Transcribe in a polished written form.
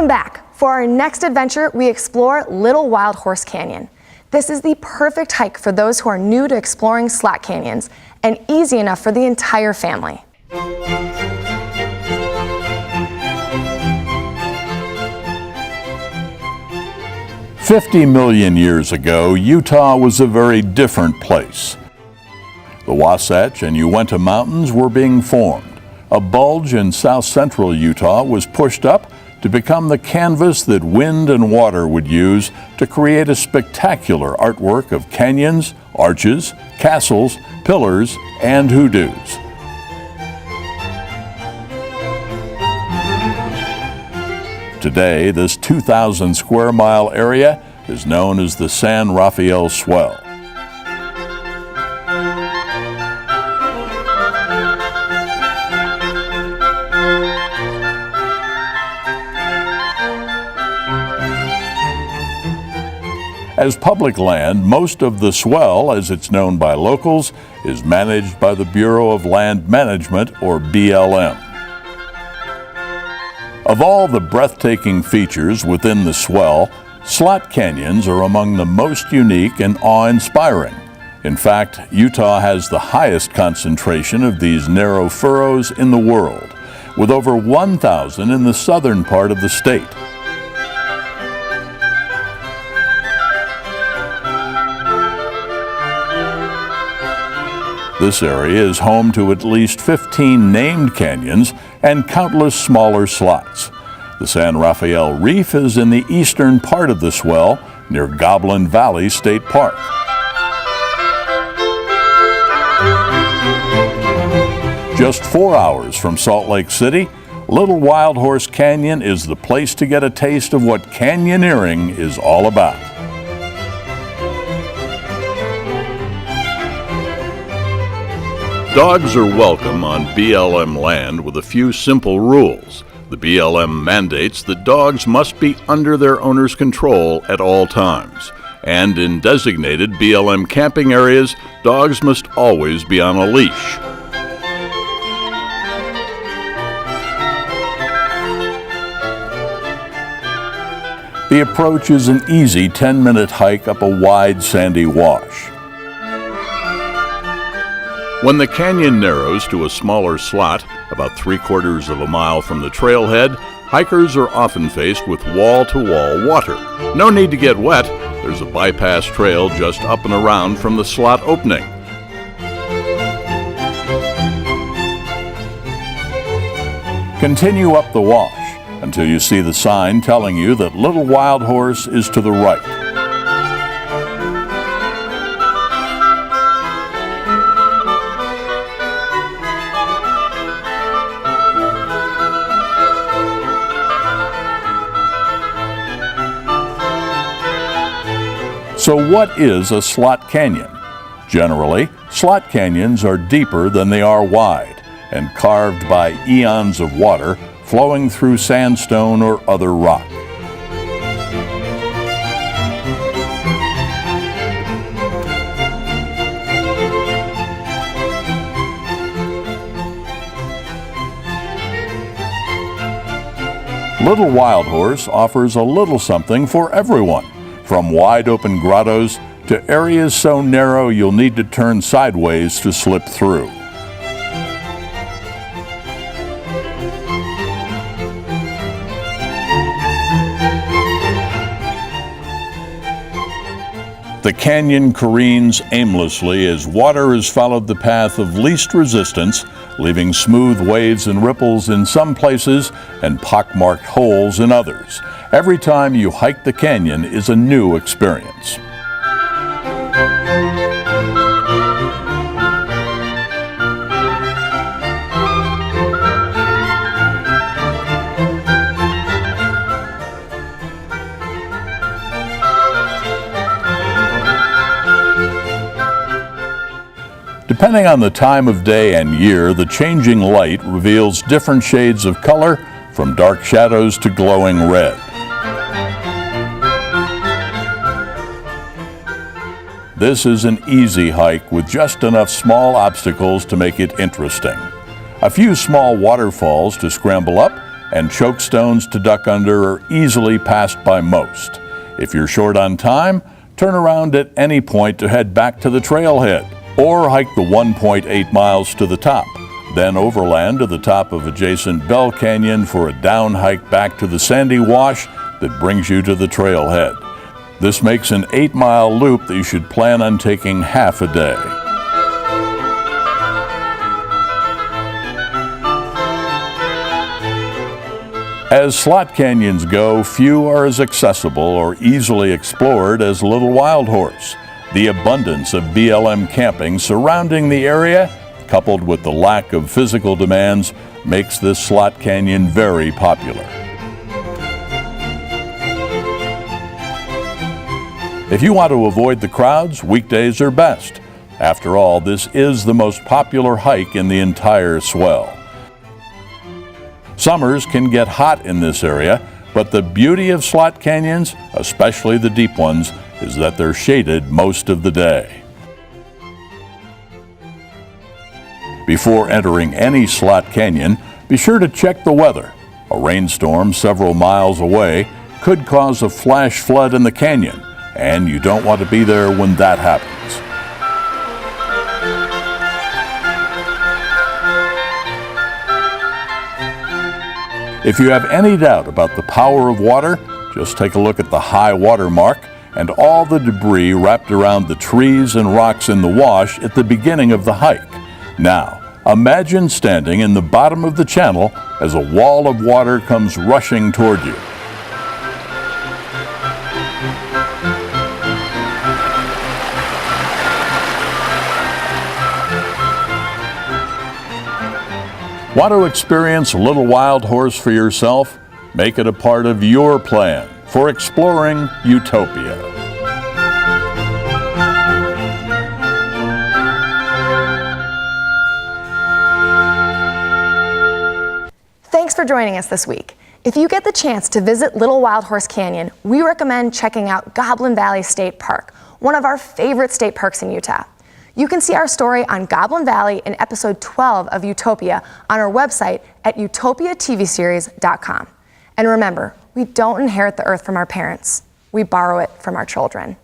Welcome back. For our next adventure, we explore Little Wild Horse Canyon. This is the perfect hike for those who are new to exploring slot canyons and easy enough for the entire family. 50 million years ago, Utah was a very different place. The Wasatch and Uinta Mountains were being formed. A bulge in south-central Utah was pushed up to become the canvas that wind and water would use to create a spectacular artwork of canyons, arches, castles, pillars, and hoodoos. Today, this 2,000 square mile area is known as the San Rafael Swell. As public land, most of the swell, as it's known by locals, is managed by the Bureau of Land Management, or BLM. Of all the breathtaking features within the swell, slot canyons are among the most unique and awe-inspiring. In fact, Utah has the highest concentration of these narrow furrows in the world, with over 1,000 in the southern part of the state. This area is home to at least 15 named canyons and countless smaller slots. The San Rafael Reef is in the eastern part of the swell, near Goblin Valley State Park. Just 4 hours from Salt Lake City, Little Wild Horse Canyon is the place to get a taste of what canyoneering is all about. Dogs are welcome on BLM land with a few simple rules. The BLM mandates that dogs must be under their owner's control at all times. And in designated BLM camping areas, dogs must always be on a leash. The approach is an easy 10-minute hike up a wide sandy wash. When the canyon narrows to a smaller slot, about 3/4 of a mile from the trailhead, hikers are often faced with wall-to-wall water. No need to get wet. There's a bypass trail just up and around from the slot opening. Continue up the wash until you see the sign telling you that Little Wild Horse is to the right. So what is a slot canyon? Generally, slot canyons are deeper than they are wide and carved by eons of water flowing through sandstone or other rock. Little Wild Horse offers a little something for everyone. From wide-open grottos to areas so narrow you'll need to turn sideways to slip through. The canyon careens aimlessly as water has followed the path of least resistance, leaving smooth waves and ripples in some places and pockmarked holes in others. Every time you hike the canyon is a new experience. Depending on the time of day and year, the changing light reveals different shades of color, from dark shadows to glowing red. This is an easy hike with just enough small obstacles to make it interesting. A few small waterfalls to scramble up and choke stones to duck under are easily passed by most. If you're short on time, turn around at any point to head back to the trailhead, or hike the 1.8 miles to the top, then overland to the top of adjacent Bell Canyon for a down hike back to the sandy wash that brings you to the trailhead. This makes an 8-mile loop that you should plan on taking half a day. As slot canyons go, few are as accessible or easily explored as Little Wild Horse. The abundance of BLM camping surrounding the area, coupled with the lack of physical demands, makes this slot canyon very popular. If you want to avoid the crowds, weekdays are best. After all, this is the most popular hike in the entire swell. Summers can get hot in this area, but the beauty of slot canyons, especially the deep ones, is that they're shaded most of the day. Before entering any slot canyon, be sure to check the weather. A rainstorm several miles away could cause a flash flood in the canyon, and you don't want to be there when that happens. If you have any doubt about the power of water, just take a look at the high water mark and all the debris wrapped around the trees and rocks in the wash at the beginning of the hike. Now, imagine standing in the bottom of the channel as a wall of water comes rushing toward you. Want to experience Little Wild Horse for yourself? Make it a part of your plan for exploring Utopia. Thanks for joining us this week. If you get the chance to visit Little Wild Horse Canyon, we recommend checking out Goblin Valley State Park, one of our favorite state parks in Utah. You can see our story on Goblin Valley in episode 12 of Utopia on our website at utopiatvseries.com. And remember, we don't inherit the earth from our parents. We borrow it from our children.